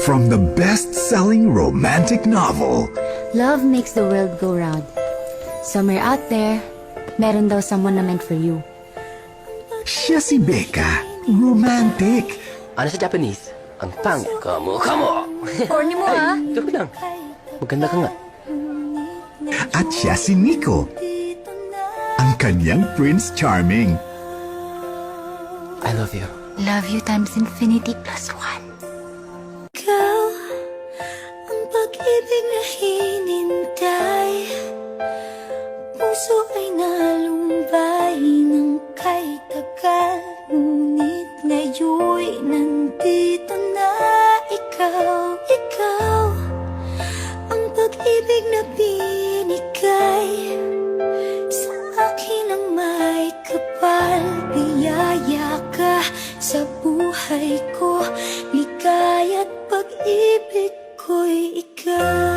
From the best-selling romantic novel, Love makes the world go round. Somewhere out there, meron daw someone na meant for you. siya si Becca, romantic. Ano sa Japanese? Ang pang kamo. Corny mo ah! Joke lang. Maganda ka nga. At siya si Nico, ang kanyang Prince Charming. I love you. Love you times infinity plus one. Ikaw ang pag-ibig na hinintay. Puso ay nalumbay ng kay tagal. Ngunit ngayon'y nandito na ikaw. Ikaw ang pag-ibig na binigay. Sa akin ang may kapal. Biyaya ka sa buhay ko. Ligaya't pag-ibig ko'y ikaw.